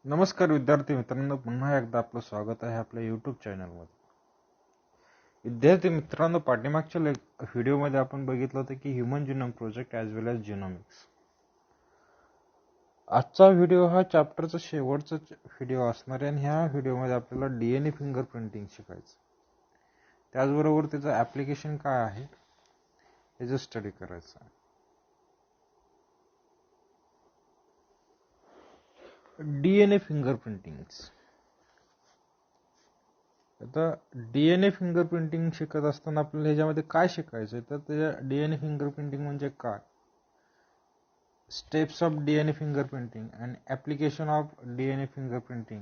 नमस्कार विद्यार्थी मित्रांनो, पुन्हा एकदा आपलं स्वागत आहे आपल्या यूट्यूब चॅनलमध्ये. विद्यार्थी मित्रांनो, पाठीमागच्या व्हिडिओमध्ये आपण बघितलं होतं की human genome project as well as genomics. आजचा व्हिडिओ हा चॅप्टरचा शेवटचा व्हिडिओ असणार आहे आणि ह्या व्हिडिओमध्ये आपल्याला DNA फिंगरप्रिंटिंग शिकायचं. त्याचबरोबर त्याचं ॲप्लिकेशन काय आहे याचं स्टडी करायचं आहे. DNA fingerprinting. आता DNA फिंगरप्रिंटिंग शिकत असताना आपल्याला ह्याच्यामध्ये काय शिकायचं तर त्याच्या DNA फिंगरप्रिंटिंग म्हणजे काय, steps of DNA fingerprinting and application of DNA fingerprinting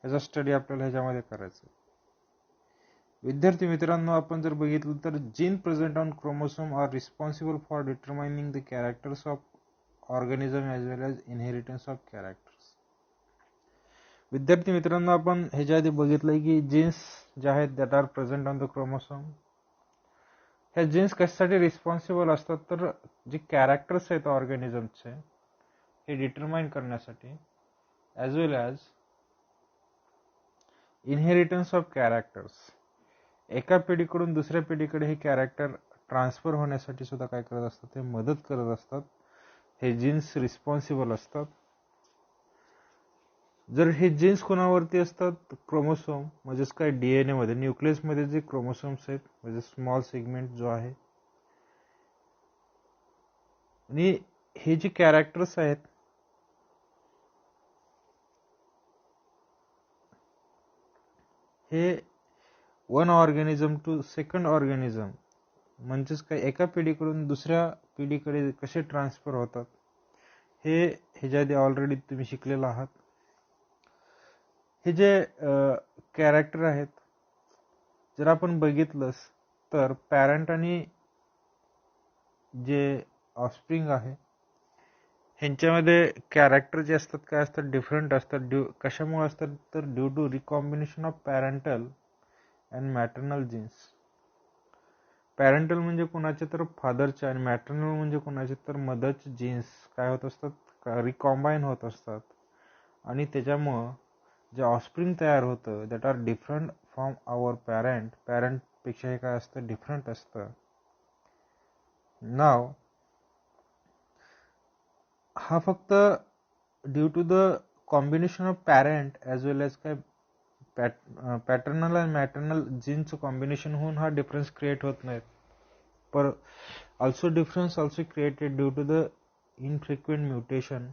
याचा स्टडी आपल्याला ह्याच्यामध्ये करायचा. विद्यार्थी मित्रांनो, आपण जर बघितलं तर gene present on chromosome are responsible for determining the characters of organism as well as inheritance of characters. विद्यार्थी मित्रांनो, आपण ह्याच्या आधी बघितलंय की जीन्स जे आहेत that are present on the chromosome, ह्या जीन्स कशासाठी रिस्पॉन्सिबल असतात तर जे कॅरेक्टर्स आहेत ऑर्गॅनिझमचे हे डिटरमाइन करण्यासाठी, as well as inheritance of characters, एका पिढीकडून दुसऱ्या पिढीकडे हे कॅरेक्टर ट्रान्सफर होण्यासाठी सुद्धा काय करत असतात, ते मदत करत असतात. हे जीन्स रिस्पॉन्सिबल असतात. जर हे जीन्स कोणावरती असतात, क्रोमोसोम म्हणजेच काय DNA मध्ये न्यूक्लियसमध्ये जे क्रोमोसोम्स आहेत म्हणजे स्मॉल सेगमेंट जो आहे, आणि हे जे कॅरेक्टर्स आहेत हे one organism to second organism म्हणजेच काय एका पिढीकडून दुसऱ्या पिढीकडे कसे ट्रान्सफर होतात हे ह्याच्या आधी ऑलरेडी तुम्ही शिकलेला आहात. हे जे कॅरेक्टर आहेत जर आपण बघितलं तर पॅरेंट आणि जे ऑफस्प्रिंग आहे ह्यांच्यामध्ये कॅरेक्टर जे असतात काय असतात, डिफरंट असतात. कशामुळे असतात तर due to recombination of parental and maternal genes. Parental म्हणजे कोणाचे तर फादरचे आणि मॅटर्नल म्हणजे कोणाचे तर मदरचे जीन्स काय होत असतात, रिकॉम्बाईन होत असतात आणि त्याच्यामुळं जे ऑफस्प्रिंग तयार होतं that are different from our पॅरेंटपेक्षा हे काय असतं, डिफरंट असतं. नाव हा फक्त due to the combination of parent as well as काय पॅटर्नल आणि मॅटर्नल जीनचं कॉम्बिनेशन होऊन हा डिफरन्स क्रिएट होत नाहीत, पर also difference also created due to the infrequent mutation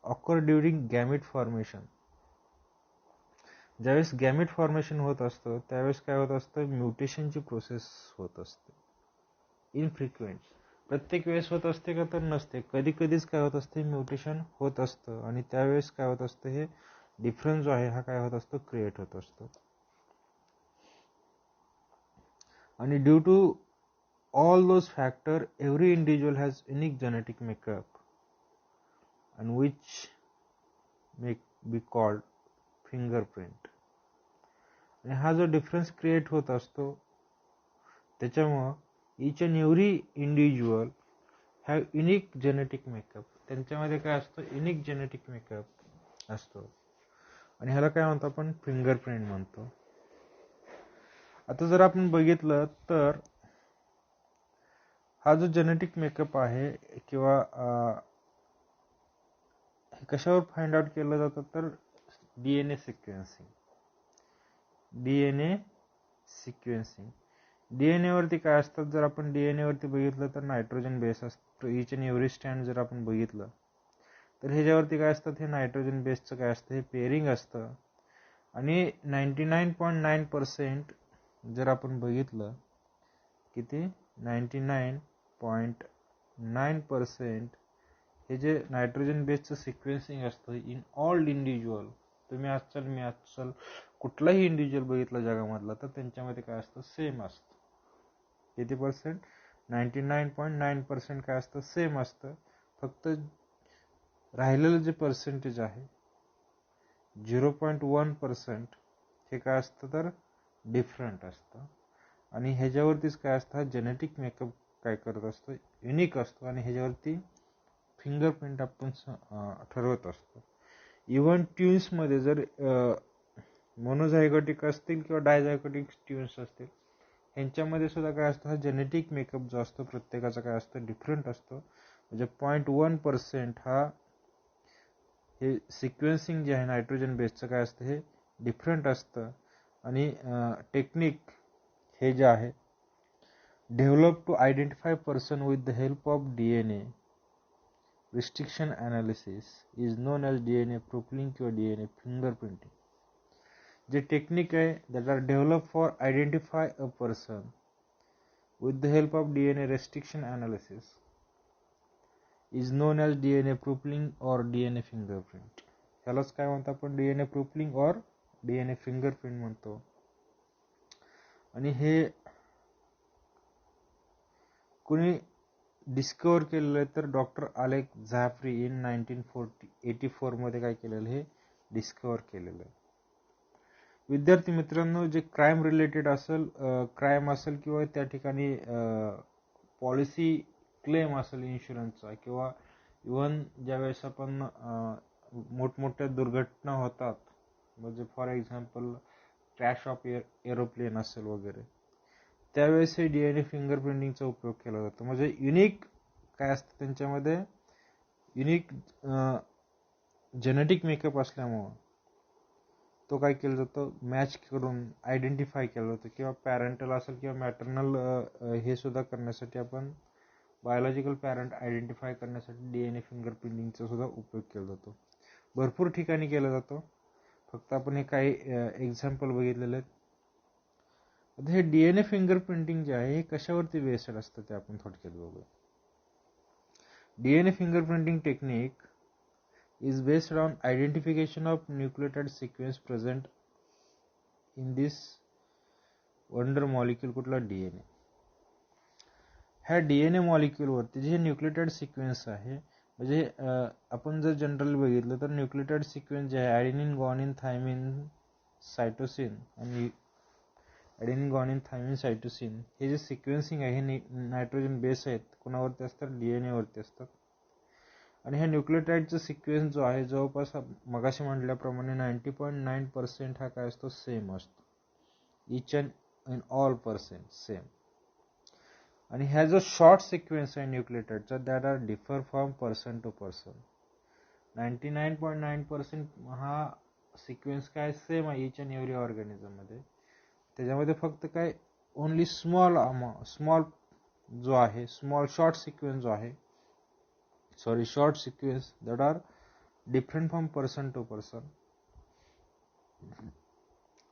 occur during gamete formation. ज्यावेळेस गॅमिट फॉर्मेशन होत असतं त्यावेळेस काय होत असतं, म्युटेशनची प्रोसेस होत असते. इनफ्रिक्वेंट प्रत्येक वेळेस होत असते का तर नसते, कधी कधीच काय होत असते, म्युटेशन होत असतं आणि त्यावेळेस काय होत असतं, हे डिफरन्स जो आहे हा काय होत असतो, क्रिएट होत असतो. आणि due to all those factors, every individual has unique genetic makeup and which may be called fingerprint. आणि हा जो डिफरन्स क्रिएट होत असतो त्याच्यामुळं each and every individual have unique genetic makeup, त्यांच्यामध्ये काय असतं, युनिक जेनेटिक मेकअप असतो आणि ह्याला काय म्हणतो आपण, फिंगरप्रिंट म्हणतो. आता जर आपण बघितलं तर हा जो जेनेटिक मेकअप आहे किंवा कशावर फाइंड आउट केलं जातं तर DNA सिक्वेन्सिंग. DNA वरती काय असतात, जर आपण DNA वरती बघितलं तर नायट्रोजन बेस असतो. इच अँड एव्हरी स्टँड जर आपण बघितलं तर ह्याच्यावरती काय असतं, हे नायट्रोजन बेसचं काय असतं, हे पेअरिंग असतं. आणि 99.9% जर आपण बघितलं किती, 99.9% हे जे नायट्रोजन बेसचं सिक्वेन्सिंग असतं इन ऑल इंडिव्हिज्युअल, तुम्ही आजकाल मी आजकाल कुठलाही इंडिव्हिज्युअल बघितला जगामधला तर त्यांच्यामध्ये काय असतं, सेम असतं. किती पर्सेंट, 99.9% काय असतं, सेम असतं. फक्त राहिलेलं जे पर्सेंटेज आहे 0.1% हे काय असतं तर डिफरंट असतं. आणि ह्याच्यावरतीच काय असतं, जेनेटिक मेकअप काय करत असतो, युनिक असतो आणि ह्याच्यावरती फिंगरप्रिंट आपण ठरवत असतो इव्हन ट्यून्समध्ये जर मोनोझायगोटिक असतील किंवा डायझायगोटिक ट्यून्स असतील, ह्यांच्यामध्ये सुद्धा काय असतं, हा जेनेटिक मेकअप जो असतो प्रत्येकाचा काय असतं, डिफरंट असतो. म्हणजे 0.1% हा हे सिक्वेन्सिंग जे आहे नायट्रोजन बेसचं काय असतं, हे डिफरंट असतं. आणि टेक्निक हे जे आहे, develop to identify person with the help of DNA restriction analysis is known as DNA profiling किंवा DNA फिंगरप्रिंटिंग. जे टेक्निक आहे that are develop for identify a person with the help of DNA restriction analysis is known as DNA profiling or DNA fingerprint. ह्यालाच काय म्हणतो आपण, DNA profiling or DNA fingerprint म्हणतो. आणि हे कुणी डिस्कवर केलेलं आहे तर डॉक्टर अलेक झॅफ्री इन 1984 मध्ये काय केलेलं, हे डिस्कवर केलेलं आहे. विद्यार्थी मित्रांनो, जे क्राईम रिलेटेड असेल, क्राईम असेल किंवा त्या ठिकाणी पॉलिसी क्लेम असेल इन्शुरन्सचा, किंवा इव्हन ज्यावेळेस आपण मोठमोठ्या दुर्घटना होतात, म्हणजे for example crash of aeroplane असेल वगैरे, त्यावेळेस हे DNA फिंगरप्रिंटिंगचा उपयोग केला जातो. म्हणजे युनिक काय असतं त्यांच्यामध्ये, युनिक जेनेटिक मेकअप असल्यामुळं तो काय केला जातो, मॅच करून आयडेंटिफाय केला जातो. किंवा पॅरेंटल असेल किंवा मॅटर्नल हे सुद्धा करण्यासाठी आपण बायोलॉजिकल पॅरेंट आयडेंटिफाय करण्यासाठी DNA फिंगरप्रिंटिंगचा सुद्धा उपयोग केला जातो. भरपूर ठिकाणी केला जातो, फक्त आपण हे काही एक्झाम्पल बघितलेले आहेत. आता हे DNA फिंगरप्रिंटिंग जे आहे हे कशावरती बेस्ड असतं ते आपण थोडक्यात बघूया. DNA fingerprinting technique is based on identification of nucleotide sequence present in this wonder molecule कुठला DNA. ह्या DNA मॉलिक्यूल वरती जे न्यूक्लियोटाइड सिक्वेन्स आहे, म्हणजे आपण जर जनरली बघितलं तर न्यूक्लियोटाइड सिक्वेन्स जे आहे ॲडेनिन ग्वानिन थायमिन सायटोसिन आणि ॲडेनिन ग्वानिन थायमिन सायटोसिन, हे जे सिक्वेन्सिंग आहे हे नायट्रोजन बेस आहेत, कुणावरती असतात, DNA वरती असतात. आणि ह्या न्यूक्लियोटाइडचा सिक्वेन्स जो आहे जवळपास मगाशी म्हटल्याप्रमाणे 90.9% हा काय असतो, सेम असतो. Each and in all percent same. आणि ह्या जो शॉर्ट सिक्वेन्स आहे न्यूक्लियोटाइडचा that are differ from person to person. 99.9% हा सिक्वेन्स काय सेम आहे इच अँड एव्हरी ऑर्गॅनिझम मध्ये. त्याच्यामध्ये फक्त काय ओनली स्मॉल जो आहे, स्मॉल शॉर्ट सिक्वेन्स जो आहे, short sequence that are different from person to person.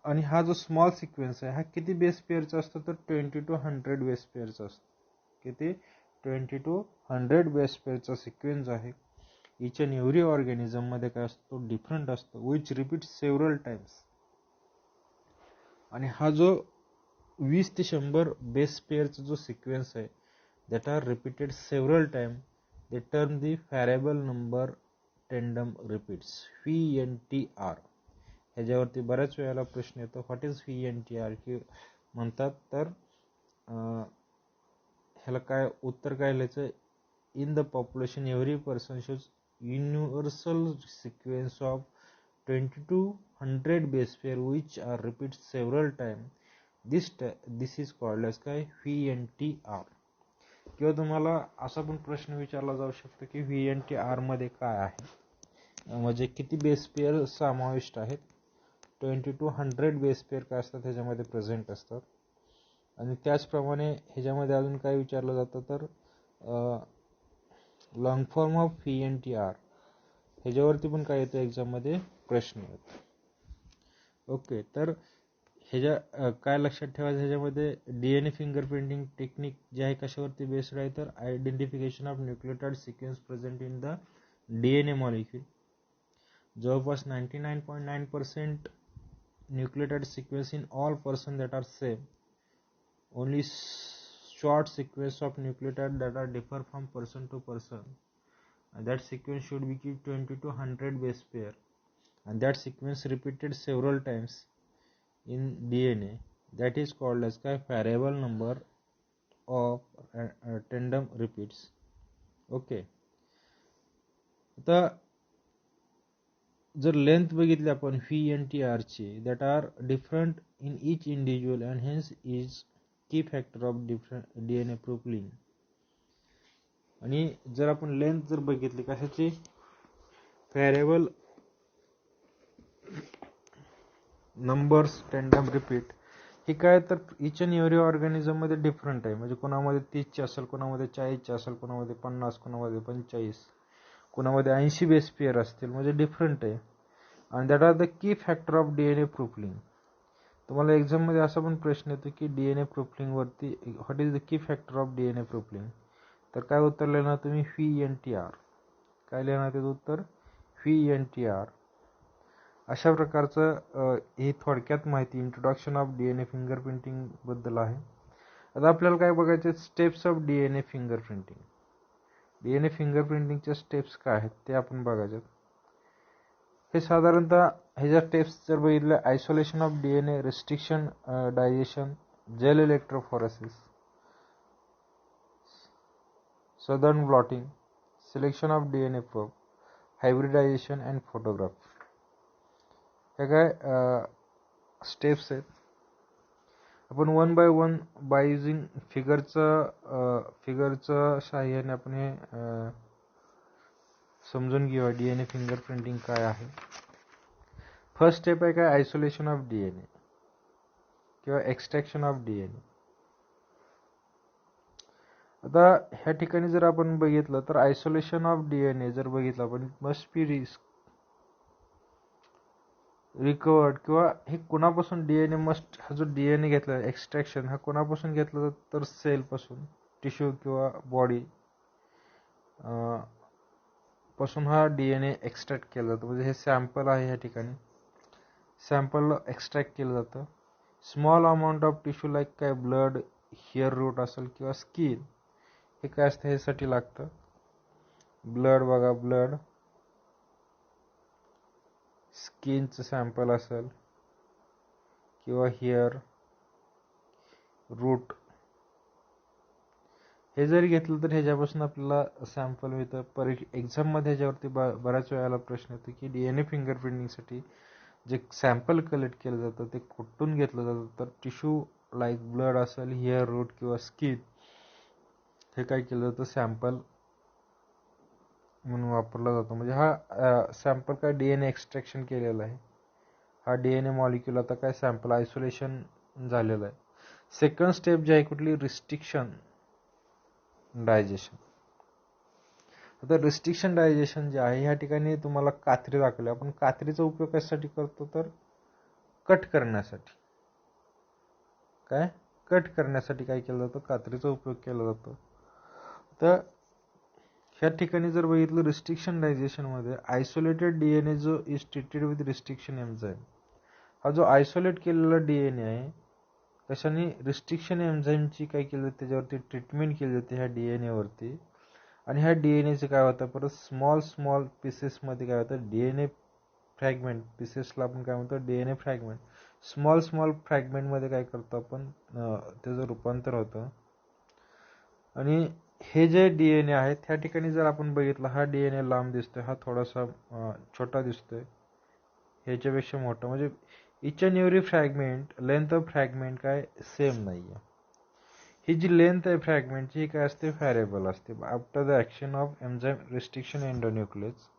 आणि हा जो स्मॉल सिक्वेन्स आहे हा किती बेस पेअरचा असतो तर 20 to 100 बेस पेअरचा असतो. किती, 20 to 100 बेस पेअरचा सिक्वेन्स आहे. इच अँड एव्हरी ऑर्गॅनिझम मध्ये काय असतो, डिफरंट असतो, विच रिपीट सेव्हरल टाइम्स. आणि हा जो 20 ते 100 बेस पेअरचा जो सिक्वेन्स आहे that are repeated several time, they term the variable number tandem repeats, VNTR. ह्याच्यावरती बऱ्याच वेळेला प्रश्न येतो, व्हॉट इज VNTR की म्हणतात, तर ह्याला काय उत्तर काय लिहायचं, in the population every person shows universal sequence of 20 to 100 base pair which are repeat several time. This is called as काय, VNTR. किंवा तुम्हाला असा पण प्रश्न विचारला जाऊ शकतो की VNTR मध्ये काय आहे, म्हणजे किती बेस पेअर समाविष्ट आहेत. 20 to 100 बेस पेअर काय असतात ह्याच्यामध्ये प्रेझेंट असतात. आणि त्याचप्रमाणे ह्याच्यामध्ये अजून काय विचारलं जातं तर लॉंग फॉर्म ऑफ VNTR, ह्याच्यावरती पण काय येतं एक्झाममध्ये प्रश्न येतो. ओके, तर ह्याच्या काय लक्षात ठेवायचं, ह्याच्यामध्ये DNA फिंगरप्रिंटिंग टेक्निक जे आहे कशावरती बेस्ड आहे तर identification of nucleotide sequence present in the DNA molecule. जवळपास 99.9% nucleotide sequence in all person that are same, only short sequence of nucleotide that are differ from person to person, and that sequence should be keep 20 to 100 base pair, and that sequence repeated several times in DNA, that is called as a variable number of tandem repeats. Okay, आता जर length बघितली आपण VNTR ची, that are different in each individual and hence is key factor of different DNA profiling. आणि जर आपण length जर बघितली कशाची, व्हेरिएबल नंबर्स टँडम रिपीट, हे काय तर इच अँड एव्हरी ऑर्गॅनिझम मध्ये डिफरंट आहे. म्हणजे कोणामध्ये 30ची असेल, कोणामध्ये 40ची असेल, कोणामध्ये 50, कोणामध्ये 45, कोणामध्ये 80 बेस पेअर असतील, म्हणजे डिफरंट आहे. आणि that are the key factor of DNA profiling. तुम्हाला एक्झाम मध्ये असा पण प्रश्न येतो की DNA प्रोफाइलिंग वरती what is the key factor of DNA profiling, तर काय उत्तर लिहिणार तुम्ही, VNTR. काय लिहिणार त्याचं उत्तर, VNTR. अशा प्रकारचं ही थोडक्यात माहिती इंट्रोडक्शन ऑफ DNA फिंगरप्रिंटिंग बद्दल आहे. आता आपल्याला काय बघायचे, steps of DNA fingerprinting. DNA फिंगरप्रिंटिंगच्या स्टेप्स काय आहेत ते आपण बघायचे. हे साधारणतः ह्याच्या स्टेप्स जर बघितल्या, isolation of DNA, restriction, digestion, gel electrophoresis, Southern blotting, selection of DNA probe, hybridisation and photograph. हे काय स्टेप्स आहेत. आपण one by one by using फिगरचं साहाय्याने आपण हे समजून घेऊया DNA फिंगरप्रिंटिंग काय आहे. फर्स्ट स्टेप आहे काय, आयसोलेशन ऑफ DNA किंवा एक्सट्रॅक्शन ऑफ DNA. आता ह्या ठिकाणी जर आपण बघितलं तर आयसोलेशन ऑफ DNA जर बघितलं आपण, मस्ट बी रिकवर्ड, किंवा हे कुणापासून DNA मस्ट, हा जो DNA घेतला एक्सट्रॅक्शन हा कुणापासून घेतला तर सेल पासून, टिश्यू किंवा बॉडी पासून हा DNA एक्सट्रॅक्ट केला जातो. म्हणजे हे सॅम्पल आहे, ह्या ठिकाणी सॅम्पल एक्सट्रॅक्ट केलं जातं. Small amount of tissue like काय ब्लड, हेअर रूट असेल किंवा स्किन, हे काय असतं ह्यासाठी लागतं. ब्लड बघा, ब्लड, स्किनचं सॅम्पल असेल किंवा हेअर रूट, हे जरी घेतलं तर ह्याच्यापासून आपल्याला सॅम्पल मिळतं. एक्झाममध्ये ह्याच्यावरती बऱ्याच वेळेला प्रश्न येतो की DNA फिंगरप्रिंटिंगसाठी जे सॅम्पल कलेक्ट केलं जातं ते कुठून घेतलं जातं, तर टिश्यू लाईक ब्लड असेल, हेअर रूट किंवा स्किन, हे काय केलं जातं सॅम्पल म्हणून वापरला जातो. म्हणजे हा सॅम्पल काय DNA एक्सट्रॅक्शन केलेला आहे. हा DNA मॉलिक्यूल आता काय सॅम्पल आयसोलेशन झालेला आहे. सेकंड स्टेप जी आहे कुठली, रिस्ट्रिक्शन डायजेशन. आता रिस्ट्रिक्शन डायजेशन जे आहे ह्या ठिकाणी तुम्हाला कात्री दाखवली. आपण कात्रीचा उपयोग कशासाठी करतो, तर कट करण्यासाठी. काय कट करण्यासाठी काय केलं जातं, कात्रीचा उपयोग केला जातो. तर ह्या ठिकाणी जर बघितलं रिस्ट्रिक्शन डायजेशन मध्ये, आयसोलेटेड DNA जो is treated with restriction enzyme, हा जो आयसोलेट केलेला DNA आहे कशाने, रिस्ट्रिक्शन एन्झाईमची काय केलं त्याच्यावरती ट्रीटमेंट केली जाते ह्या DNA वरती. आणि ह्या DNAचे काय होतं, परत स्मॉल स्मॉल पीसेसमध्ये काय होतं, DNA फ्रॅगमेंट, पीसेसला आपण काय म्हणतो DNA फ्रॅगमेंट, स्मॉल स्मॉल फ्रॅगमेंटमध्ये काय करतो आपण, त्याचं रूपांतर होतं. आणि हे जे DNA आहेत त्या ठिकाणी जर आपण बघितलं, हा DNA लांब दिसतोय, हा थोडासा छोटा दिसतोय, ह्याच्यापेक्षा मोठा. म्हणजे each and every fragment, length of fragment काय सेम नाहीये. ही जी लेंथ आहे फ्रॅगमेंटची ही काय असते, व्हेरिएबल असते. After the action of enzyme restriction endonuclease,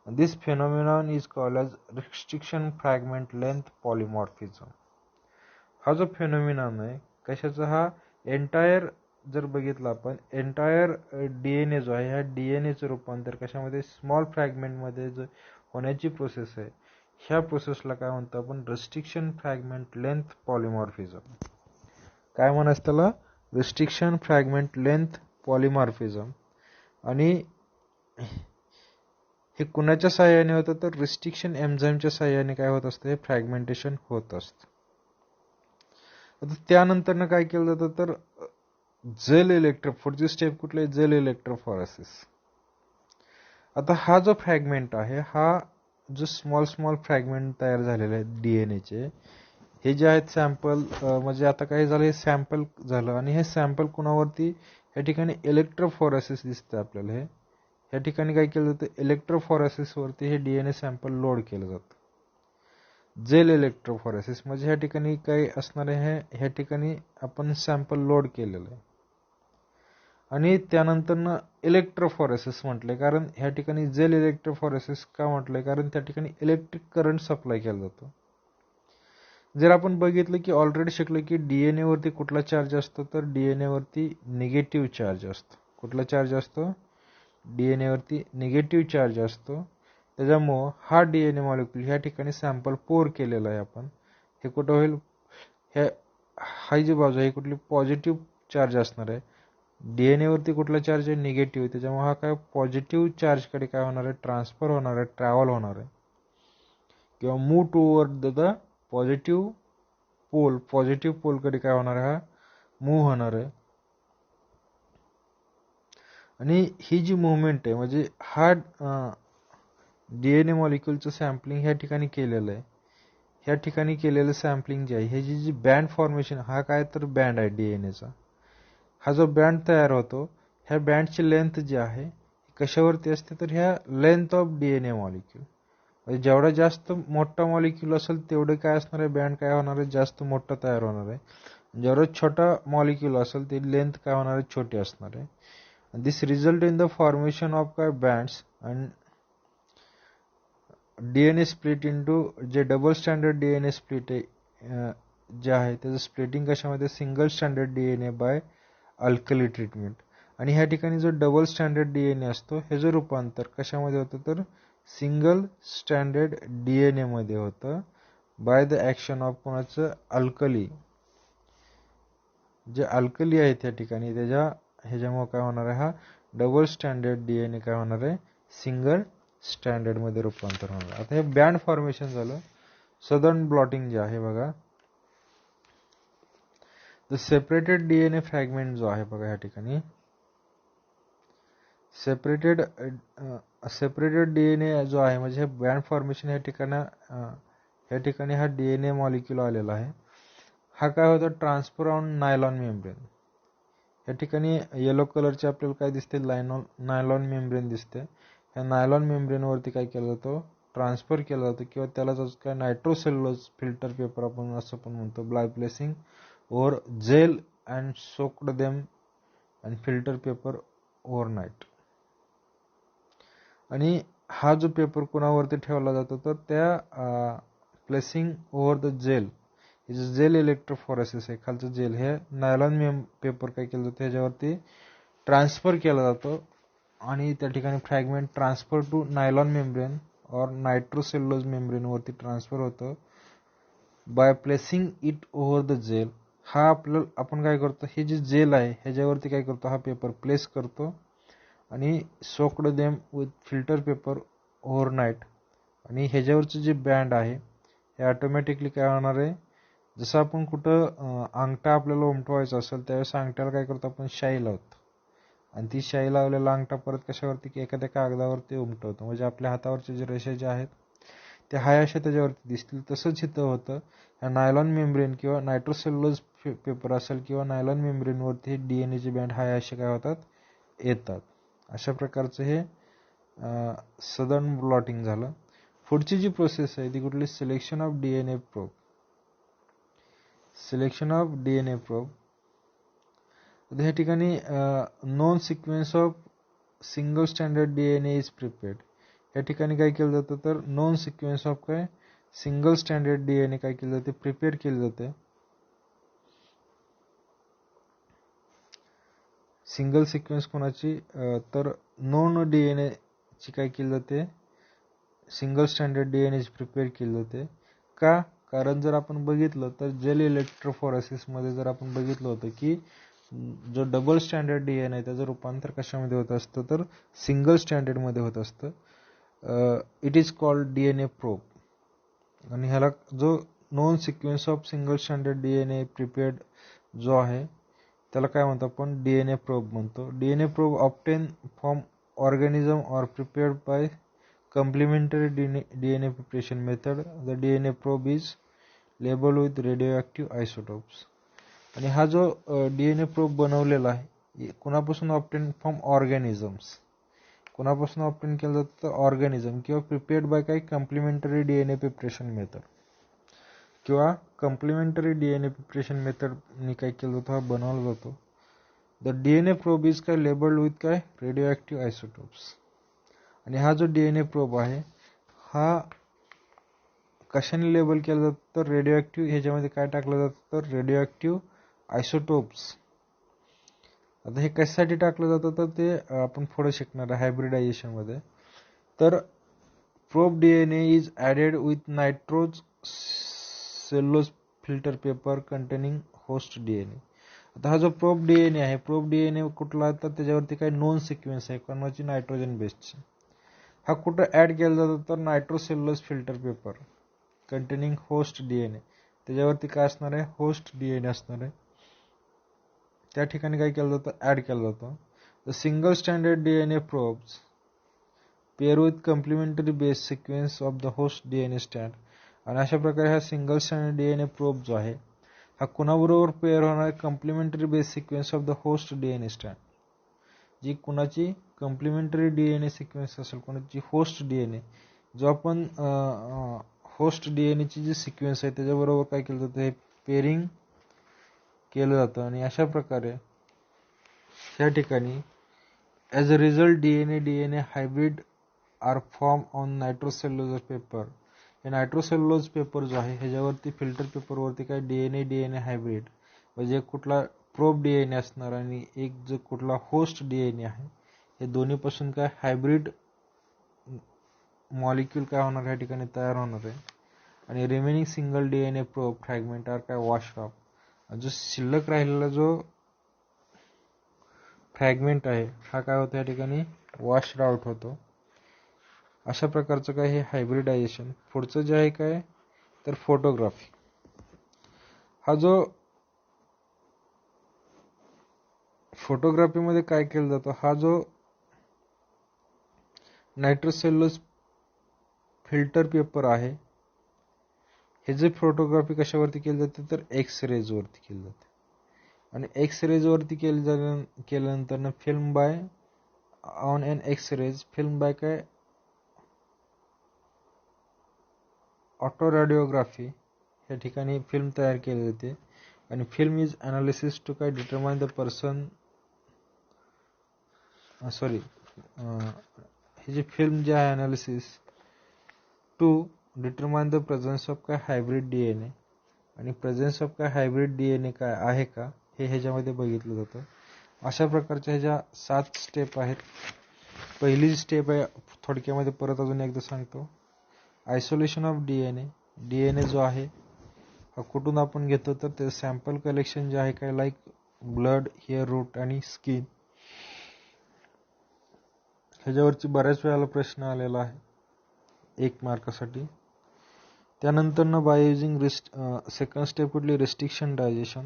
this phenomenon is called as restriction fragment length polymorphism. हा जो फेनॉमेनॉन आहे कशाचा, हा एंटायर जर बघितलं आपण, एंटायर DNA जो आहे ह्या DNAचं रूपांतर कशामध्ये, स्मॉल फ्रॅगमेंटमध्ये जो होण्याची प्रोसेस आहे, ह्या प्रोसेसला काय म्हणतो आपण, रिस्ट्रिक्शन फ्रॅगमेंट लेंथ पॉलिमॉर्फिझम. काय म्हणायचं त्याला, रिस्ट्रिक्शन फ्रॅगमेंट लेंथ पॉलिमॉर्फिझम. आणि हे कुणाच्या साहाय्याने होतं, तर रिस्ट्रिक्शन एन्झाईमच्या साहाय्याने काय होत असतं, हे फ्रॅगमेंटेशन होत असतं. आता त्यानंतर काय केलं जातं, तर जेल पुढची स्टेप कुठली आहे, जेल इलेक्ट्रोफोरेसिस. आता हा जो फ्रॅगमेंट आहे, हा जो स्मॉल स्मॉल फ्रॅगमेंट तयार झालेले आहेत DNAचे, हे जे आहेत सॅम्पल, म्हणजे आता काय झालं, हे सॅम्पल झालं. आणि हे सॅम्पल कुणावरती, या ठिकाणी इलेक्ट्रोफोरेसिस दिसतं आपल्याला. हे या ठिकाणी काय केलं जातं, इलेक्ट्रोफोरेसिसवरती हे DNA सॅम्पल लोड केलं जातं. जेल इलेक्ट्रोफोरेसिस म्हणजे ह्या ठिकाणी काय असणार आहे, ह्या ठिकाणी आपण सॅम्पल लोड केलेलं आहे. आणि त्यानंतर इलेक्ट्रोफोरेसिस म्हटलंय, कारण ह्या ठिकाणी जेल इलेक्ट्रोफोरेसिस का म्हटलंय, कारण त्या ठिकाणी इलेक्ट्रिक करंट सप्लाय केला जातो. जर आपण बघितलं की ऑलरेडी शिकलो की DNA वरती कुठला चार्ज असतो, तर DNA वरती निगेटिव्ह चार्ज असतो. कुठला चार्ज असतो, DNA वरती निगेटिव्ह चार्ज असतो. त्याच्यामुळं हा DNA मॉलिक्यूल ह्या ठिकाणी सॅम्पल पोर केलेला आहे आपण, हे कुठं होईल, हा जी बाजू आहे कुठली पॉझिटिव्ह चार्ज असणार आहे. DNA वरती कुठला चार्ज आहे, निगेटिव्ह, त्याच्यामुळे हा काय पॉझिटिव्ह चार्जकडे काय होणार आहे, ट्रान्सफर होणार आहे, ट्रॅव्हल होणार आहे किंवा move toward the positive pole, positive पोलकडे काय होणार आहे, हा मूव्ह होणार आहे. आणि ही जी मुवमेंट आहे म्हणजे हा DNA मॉलिक्यूलचं सॅम्पलिंग ह्या ठिकाणी केलेलं आहे. ह्या ठिकाणी केलेलं सॅम्पलिंग जे आहे, हे जी बँड फॉर्मेशन, हा काय तर बँड आहे DNAचा. हा जो बँड तयार होतो, ह्या बँडची लेंथ जी आहे कशावरती असते, तर ह्या लेंथ ऑफ DNA मॉलिक्यूल. म्हणजे जेवढा जास्त मोठा मॉलिक्यूल असेल तेवढं काय असणार आहे, बँड काय होणार आहे, जास्त मोठा तयार होणार आहे. जेवढा छोटा मॉलिक्यूल असेल ते लेंथ काय होणार आहे, छोटी असणार आहे. This result in the formation of काय bands and DNA split into, जे डबल स्टँडर्ड DNA स्प्लिट आहे जे आहे त्याचं स्प्लिटिंग कशामध्ये, single standard DNA by alkali treatment. आणि ह्या ठिकाणी जो डबल स्टँडर्ड DNA असतो ह्याचं रूपांतर कशामध्ये होतं, तर सिंगल स्टँडर्ड DNA मध्ये होतं बाय द ॲक्शन ऑफ कोणाचं, अल्कली. जे अल्कली आहे त्या ठिकाणी ह्याच्यामुळे काय होणार आहे, हा डबल स्टँडर्ड DNA काय होणार आहे, सिंगल स्टँडर्ड मध्ये रूपांतर होणार. आता हे बँड फॉर्मेशन झालं. सदर्न ब्लॉटिंग जे आहे बघा, द सेपरेटेड DNA फ्रॅगमेंट जो आहे बघा, ह्या ठिकाणी सेपरेटेड DNA जो आहे म्हणजे हे बँड फॉर्मेशन ह्या ठिकाणी हा DNA मॉलिक्यूल आलेला आहे. हा काय होतं, ट्रान्सफर ऑन नायलॉन मेम्ब्रेन. या ठिकाणी येलो कलरचे आपल्याला काय दिसते, नायलॉन मेम्ब्रेन दिसते. ह्या नायलॉन मेम्ब्रेनवरती काय केलं जातं, ट्रान्सफर केलं जातं, किंवा त्याला काय नायट्रोसेल्युलोज फिल्टर पेपर आपण असं पण म्हणतो, by placing over gel and soaked them and filter paper overnight. आणि हा जो पेपर कोणावरती ठेवला जातो, तर त्या placing over the gel, gel electrophoresis आहे, खालचं जेल, हे नायलॉन पेपर काय केलं जातं ह्याच्यावरती ट्रान्सफर केला जातो. आणि त्या ठिकाणी fragment transfer to nylon membrane और नायट्रोसेल्युलोज मेम्ब्रेन वरती ट्रान्सफर होतं by placing it over the gel. हा आपण काय करतो, हे जे जेल आहे ह्याच्यावरती काय करतो, हा पेपर प्लेस करतो आणि soaked them with filter paper overnight. आणि ह्याच्यावरचं जे बँड आहे हे ऑटोमॅटिकली काय होणार आहे, जसं आपण कुठं अंगठा आपल्याला उमटवायचा असेल त्यावेळेस अंगठ्याला काय करतो आपण, शाई लावतो. आणि ती शाई लावलेला अंगठा परत कशावरती, की एखाद्या कागदावरती उमटवतो. म्हणजे आपल्या हातावरचे जे रेषा जे आहेत ते हाय अशा त्याच्यावरती दिसतील. तसंच इथं होतं, ह्या नायलॉन मेम्ब्रेन किंवा नायट्रोसेल्युलोज पेपर असेल किंवा नायलॉन मेम्ब्रेनवरती DNAचे बँड हाय असे काय होतात, येतात. अशा प्रकारचं हे सदर्न ब्लॉटिंग झालं. पुढची जी प्रोसेस आहे ती कुठली, selection of DNA probe. Selection of DNA probe, ह्या ठिकाणी non sequence of single standard DNA is prepared. या ठिकाणी काय केलं जातं, तर नॉन सिक्वेन्स ऑफ काय सिंगल स्टँडर्ड DNA काय केलं जाते, प्रिपेअर केले जाते. सिंगल सिक्वेन्स कोणाची, तर नॉन DNA ची काय केली जाते, सिंगल स्टँडर्ड DNA प्रिपेअर केले जाते. का, कारण जर आपण बघितलं तर जेल इलेक्ट्रोफोरेसिस मध्ये जर आपण बघितलं होतं की जो डबल स्टँडर्ड DNA आहे त्याचं रूपांतर कशामध्ये होत असतं, तर सिंगल स्टँडर्ड मध्ये होत असतं. It is called DNA probe. आणि ह्याला जो known sequence of single standard DNA prepared जो आहे त्याला काय म्हणतो आपण, DNA प्रोब म्हणतो. DNA probe obtain from organism or prepared by complementary DNA preparation method. The DNA probe is labeled with radioactive isotopes. आणि हा जो DNA प्रोब बनवलेला आहे कुणापासून, ऑब्टेन फ्रॉम ऑर्गॅनिझम्स. कोणापासून ऑप्टेन केलं जातं तर ऑर्गॅनिझम किंवा प्रिपेअर्ड बाय काही कम्प्लिमेंटरी DNA प्रिपरेशन मेथड किंवा कम्प्लिमेंटरी DNA प्रिपरेशन मेथडनी काय केलं जातं, हा बनवला जातो. द DNA प्रोब इज काय लेबल्ड विथ काय रेडिओ ॲक्टिव्ह आयसोटोप्स. आणि हा जो DNA प्रोब आहे हा कशाने लेबल केला जातो तर रेडिओ ॲक्टिव्ह, ह्याच्यामध्ये काय टाकलं जातं तर रेडिओ ॲक्टिव्ह आयसोटोप्स. आता हे कशासाठी टाकलं जातं तर ते आपण पुढे शिकणार आहे हायब्रिडायझेशनमध्ये. तर probe DNA is added with nitrocellulose filter paper containing host DNA. आता हा जो प्रोब DNA आहे, प्रोब DNA कुठला तर त्याच्यावरती काही नोन सिक्वेन्स आहे कोणाची, नायट्रोजन बेसची. हा कुठं ॲड केला जातो तर nitrocellulose filter paper containing host DNA, त्याच्यावरती काय असणार आहे होस्ट DNA असणार आहे. त्या ठिकाणी काय केलं जातं ॲड केलं जातं. The single standard DNA probes pair with complementary base sequence of the host DNA stand. आणि अशा प्रकारे हा सिंगल स्टँडर्ड DNA प्रोब जो आहे हा कुणाबरोबर पेअर होणार आहे, complementary base sequence of the host DNA stand. जी कुणाची कम्प्लिमेंटरी DNA सिक्वेन्स असेल, कोणाची होस्ट DNA, जो आपण होस्ट DNA ची जी सिक्वेन्स आहे त्याच्याबरोबर काय केलं जातं, हे पेअरिंग केलं जातं. आणि अशा प्रकारे ह्या ठिकाणी as a result DNA hybrid are form on nitrocellulose paper. हे नायट्रोसेल्युलोज पेपर जो आहे ह्याच्यावरती फिल्टर पेपरवरती काय DNA हायब्रिड म्हणजे कुठला प्रोब DNA असणार आणि एक जो कुठला होस्ट DNA आहे, हे दोन्हीपासून काय हायब्रिड मॉलिक्यूल काय होणार या ठिकाणी तयार होणार आहे. आणि remaining single DNA probe fragment are काय वॉश्ड ऑफ. जो शिल्लक राहिलेला जो फ्रॅगमेंट आहे हा काय होतो या ठिकाणी वॉश्ड आउट होतो. अशा प्रकारचं काय हे हायब्रिडायझेशन. पुढचं जे आहे काय तर फोटोग्राफी. हा जो फोटोग्राफीमध्ये काय केलं जातं, हा जो नायट्रोसेल्युलोज फिल्टर पेपर आहे हे जे फोटोग्राफी कशावरती केली जाते तर एक्स-रेज वरती केली जाते. आणि एक्स-रेज वरती केल्यानंतर film by on an X rays, film by काय ऑटो रेडिओग्राफी या ठिकाणी फिल्म तयार केली जाते. आणि फिल्म इज अनालिसिस टू काय डिटरमाइन द पर्सन ही जी फिल्म जी आहे analysis to determine the presence of काय हायब्रिड DNA. आणि प्रेझन्स ऑफ काय हायब्रिड DNA काय आहे का हे ह्याच्यामध्ये बघितलं जातं. अशा प्रकारच्या ह्याच्या 7 स्टेप आहेत. पहिली स्टेप आहे थोडक्यामध्ये परत अजून एकदा सांगतो, आयसोलेशन ऑफ DNA जो आहे हा कुठून आपण घेतो तर ते सॅम्पल कलेक्शन जे आहे काय लाईक ब्लड, हेअर रूट आणि स्किन. ह्याच्यावरची बऱ्याच वेळेला प्रश्न आलेला आहे 1 मार्कासाठी. त्यानंतर बाय युजिंग सेकंड स्टेप कुठली restriction digestion.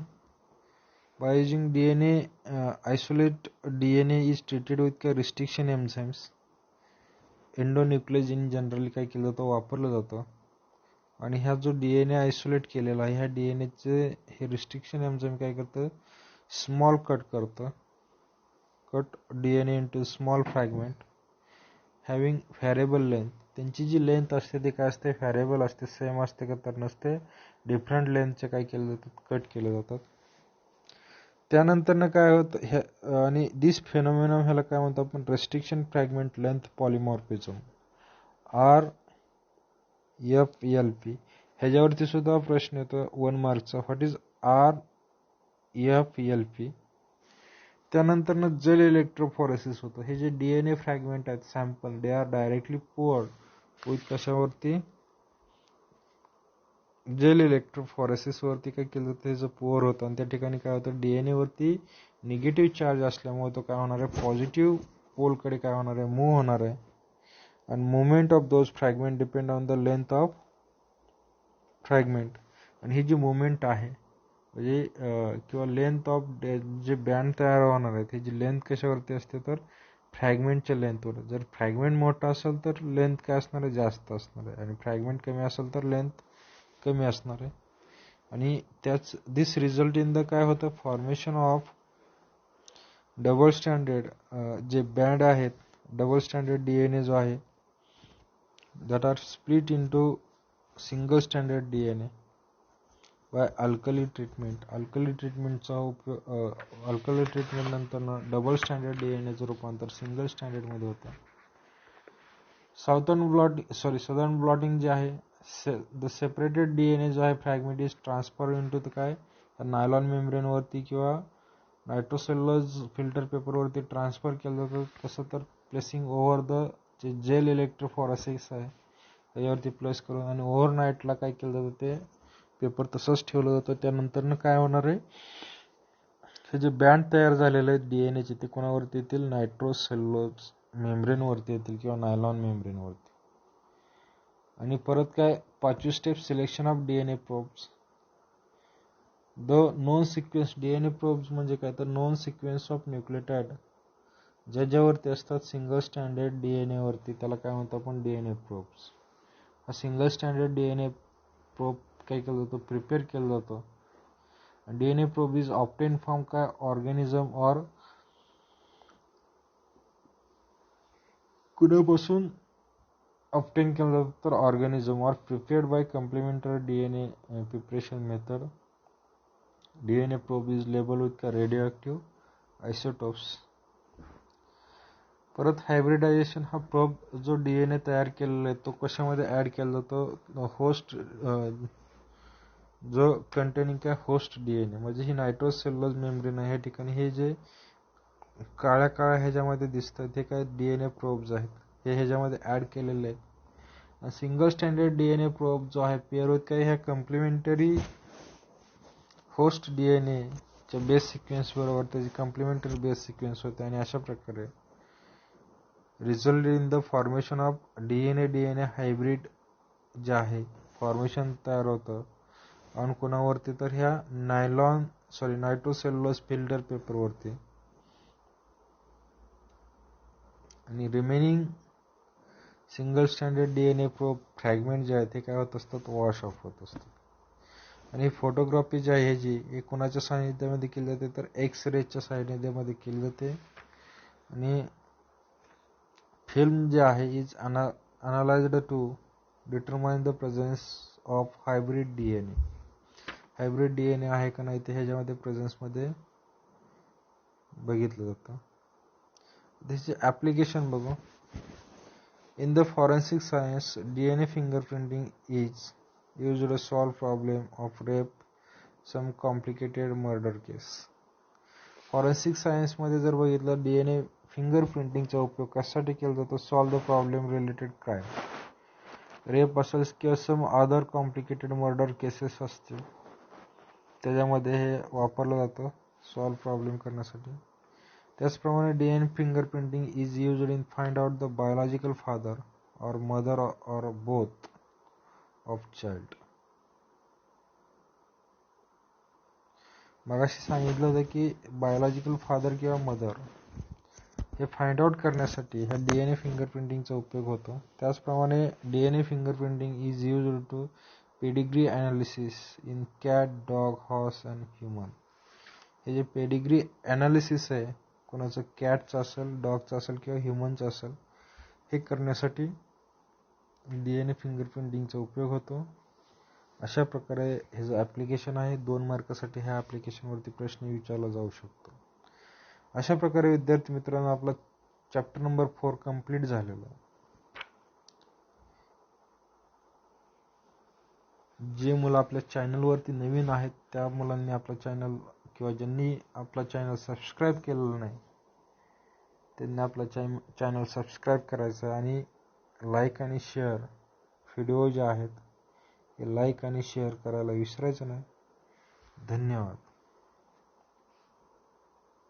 By using DNA isolate DNA is treated with काय रिस्ट्रिक्शन एन्झाइम्स. एंडोन्यूक्लेज इन जनरली काय केलं जातं वापरलं जातं. आणि ह्या जो DNA आयसोलेट केलेला आहे ह्या DNAचे हे रिस्ट्रिक्शन एन्झाइम काय करतं स्मॉल कट करतं. Cut DNA into small fragment having variable length. त्यांची जी लेंथ असते ती काय असते व्हॅरिएबल असते, सेम असते का तर नसते, डिफरंट लेंथचे काय केले जातात कट केले जातात. त्यानंतर काय होतं आणि दिस फेनोमेनॉन ह्याला काय म्हणतो आपण restriction fragment length polymorphism RFLP. ह्याच्यावरती सुद्धा प्रश्न येतो 1 मार्कचा, व्हॉट इज RFLP. त्यानंतर जेल इलेक्ट्रोफोरेसिस होतं. हे जे DNA फ्रॅगमेंट आहेत sample they are directly poured with कशावरती जेल इलेक्ट्रोफोरेसिस वरती काय केलं जातं ह्याचं पोअर होतं. आणि त्या ठिकाणी काय होतं DNA वरती निगेटिव्ह चार्ज असल्यामुळे तो काय होणार आहे पॉझिटिव्ह पोलकडे काय होणार आहे मूव्ह होणार आहे. आणि movement of those fragment depend on the length of fragment. आणि ही जी मुवमेंट आहे म्हणजे किंवा लेंथ ऑफ जे बँड तयार होणार आहेत ही जी लेंथ कशावरती असते तर फ्रॅगमेंटच्या लेंथवर. जर फ्रॅगमेंट मोठा असेल तर लेंथ काय असणार आहे जास्त असणार आहे आणि फ्रॅगमेंट कमी असेल तर लेंथ कमी असणार आहे. आणि त्याच दिस रिझल्ट इन द काय होतं फॉर्मेशन ऑफ डबल स्टँडर्ड जे बँड आहेत डबल स्टँडर्ड DNA जो आहे that are split into single standard DNA by alkali treatment. Alkali ट्रीटमेंटचा उपयोग अल्कली ट्रीटमेंट नंतर डबल स्टँडर्ड DNAचं रूपांतर सिंगल स्टँडर्डमध्ये होतं. सदर्न ब्लॉटिंग जे आहे द सेपरेटेड DNA जो आहे फ्रॅगमेंट इज ट्रान्सफर इंटू काय नायलॉन मेम्ब्रेनवरती किंवा नायट्रोसेल्युलोज फिल्टर पेपरवरती ट्रान्सफर केलं जातं. कसं तर प्लेसिंग ओव्हर द जे जेल इलेक्ट्रोफॉरेसिस आहे त्याच्यावरती प्लेस करून आणि ओव्हरनाईटला काय केलं जातं ते पेपर तसंच ठेवलं जातं. त्यानंतर काय होणार आहे हे जे बँड तयार झालेले आहेत DNAचे ते कोणावरती येतील नायट्रोसेल्युलोज मेम्ब्रेनवरती येतील किंवा नायलॉन मेम्ब्रेनवरती. आणि परत काय पाचवी step selection of DNA probes. The non sequence DNA probes म्हणजे काय तर नॉन सिक्वेन्स ऑफ न्यूक्लियोटाइड ज्याच्यावरती असतात सिंगल स्टँडर्ड DNA वरती त्याला काय म्हणतो आपण DNA प्रोब्स. हा सिंगल स्टँडर्ड DNA प्रोब काय केलं जातं प्रिपेअर केलं जातं. DNA probe is obtain from काय ऑर्गॅनिझम ऑर कुणापासून ऑप्टेन केलं जातं तर organism or prepared by complementary DNA preparation method. DNA probe is label with का रेडिओ ॲक्टिव्ह आयसोटोप्स. परत हायब्रिडायझेशन हा प्रोब जो DNA तयार केलेला आहे तो कशामध्ये ॲड केला जातो होस्ट जो कंटेनिंग काय होस्ट DNA म्हणजे ही नायट्रोसेल्युलोज मेम्ब्रेन आहे. या ठिकाणी हे जे काळ्या ह्याच्यामध्ये दिसतं ते काय DNA प्रोब्स आहेत हे ह्याच्यामध्ये ॲड केलेले आहेत. सिंगल स्टँडर्ड DNA प्रोब जो आहे पेअर विथ काय ह्या कॉम्प्लिमेंटरी होस्ट DNA च्या बेस सिक्वेन्स बरोबर त्याची कॉम्प्लिमेंटरी बेस सिक्वेन्स होते आणि अशा प्रकारे result in the formation of DNA hybrid जे आहे फॉर्मेशन तयार होतं आणि कोणावरती तर ह्या नायट्रोसेल्युलोज फिल्टर पेपरवरती. आणि remaining single standard DNA probe fragment जे आहे ते काय होत असतात वॉश ऑफ होत असतात. आणि फोटोग्राफी जी आहे ह्याची हे कोणाच्या सानिध्यामध्ये केली जाते तर एक्सरेच्या सानिध्यामध्ये केली जाते. आणि फिल्म जे आहे is analysed to determine the presence of hybrid DNA. Hybrid DNA आहे का नाही ते ह्याच्यामध्ये प्रेझेन्समध्ये बघितलं जातं. त्याचे ॲप्लिकेशन बघू. In the forensic science DNA fingerprinting is used to solve problem of rape, some complicated murder case. Forensic सायन्समध्ये जर बघितलं DNA फिंगरप्रिंटिंगचा उपयोग कशासाठी केला जातो solve the problem related crime rape असेल किंवा some other complicated murder cases असतील त्याच्यामध्ये हे वापरलं जातं सॉल्व प्रॉब्लेम करण्यासाठी. त्याचप्रमाणे DNA fingerprinting is used in find out the biological father or mother or both of child. मगाशी सांगितलं होतं की बायोलॉजिकल फादर किंवा मदर हे फाइंड आउट करण्यासाठी ह्या DNA फिंगरप्रिंटिंगचा उपयोग होतो. त्याचप्रमाणे DNA fingerprinting is used to pedigree analysis in cat dog horse and human. हे जे पेडिग्री ॲनालिसिस आहे कोणाचं कॅटचं असेल डॉगचं असेल किंवा ह्युमनचं असेल हे करण्यासाठी DNA फिंगरप्रिंटिंगचा उपयोग होतो. अशा प्रकारे हे जे ॲप्लिकेशन आहे 2 मार्कासाठी ह्या ॲप्लिकेशनवरती प्रश्न विचारला जाऊ शकतो. अशा प्रकारे विद्यार्थी मित्रांनो आपला चॅप्टर नंबर 4 कंप्लीट झालेला आहे. जे मुलं आपल्या चॅनलवरती नवीन आहेत त्या मुलांनी आपला चॅनल किंवा ज्यांनी आपला चॅनल सबस्क्राईब केलेलं नाही त्यांनी आपला चॅनल सबस्क्राईब करायचं आणि लाईक आणि शेअर व्हिडिओ जे आहेत हे लाईक आणि शेअर करायला विसरायचं नाही. धन्यवाद.